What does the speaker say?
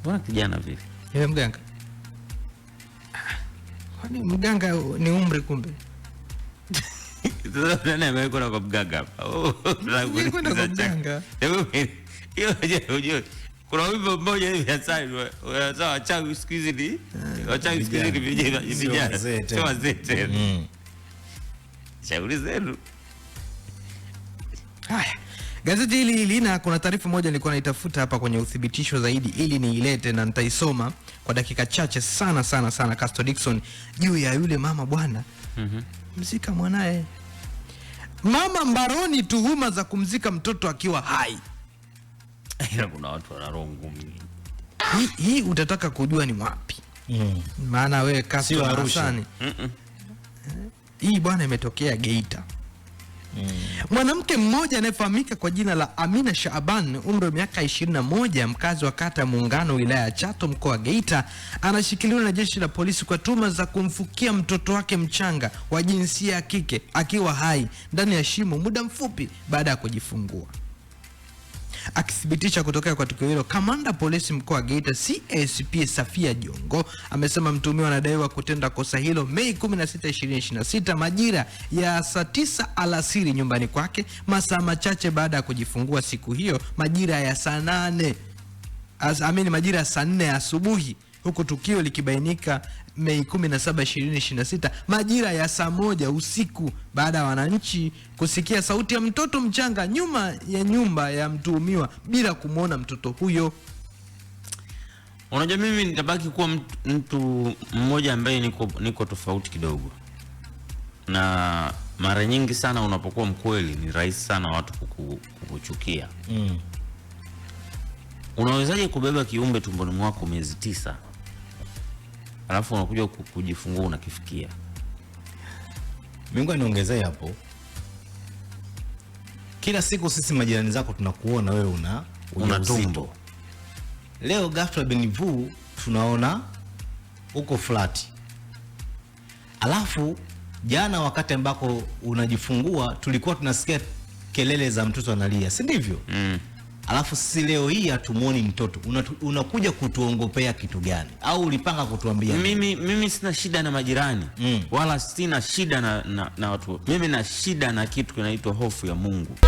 Mbona kijana vile? Yeye mganga. Kwani mganga ni umri kumbe? Nani amekwenda kwa mganga hapa? Kwenda kwa mganga. Hiyo kuna wimbo mmoja hivi ya Sani wanasema wachawi siku hizi ni wachawi siku hizi ni vijana. Sio wazee tena. Shauri zenu. Haya. Gazeti hili lina kuna taarifa moja nilikuwa naitafuta hapa kwenye uthibitisho zaidi ili niilete na nitaisoma kwa dakika chache sana Castro Dickson juu ya yule mama bwana. Mzika mwanae. Mama mbaroni tuhuma za kumzika mtoto akiwa hai. Ila kuna watu wana roho ngumu. Hii utataka kujua ni wapi? Maana wewe Castro Hasani. Hii bwana imetokea Geita. Mwanamke mmoja anayefahamika kwa jina la Amina Shaaban, umri wa miaka 21, mkazi wa kata Muungano, wilaya ya Chato, mkoa wa Geita, anashikiliwa na jeshi la polisi kwa tuhuma za kumfukia mtoto wake mchanga wa jinsia ya kike akiwa hai ndani ya shimo muda mfupi baada ya kujifungua. Akithibitisha kutokea kwa tukio hilo, kamanda polisi mkoa wa Geita CSP Safia Jongo amesema mtuhumiwa anadaiwa kutenda kosa hilo Mei 16, 2026 majira ya saa 9 alasiri nyumbani kwake, masaa machache baada ya kujifungua siku hiyo majira ya saa 8 majira ya saa 4 asubuhi, huku tukio likibainika Mei 17, 2026 majira ya saa 1 usiku baada ya wananchi kusikia sauti ya mtoto mchanga nyuma ya nyumba ya mtuhumiwa bila kumuona mtoto huyo. Unajua mimi nitabaki kuwa mtu mmoja ambaye niko tofauti kidogo. Na mara nyingi sana unapokuwa mkweli ni rahisi sana watu kukuchukia. Unawezaje kubeba kiumbe tumboni mwako miezi 9? Alafu unakuja kujifungua unakifikia. Mungu aniongezee hapo. Kila siku sisi majirani zako tunakuona wewe una tumbo. Leo ghafla benivu tunaona uko flat. Alafu jana wakati ambako unajifungua tulikuwa tunasikia kelele za mtoto analia, si ndivyo? Alafu sisi leo hii hatumuoni mtoto. Unakuja kutuongopea kitu gani? Au ulipanga kutuambia? Mimi sina shida na majirani. Wala sina shida na watu. Mimi na shida na kitu kinaitwa hofu ya Mungu.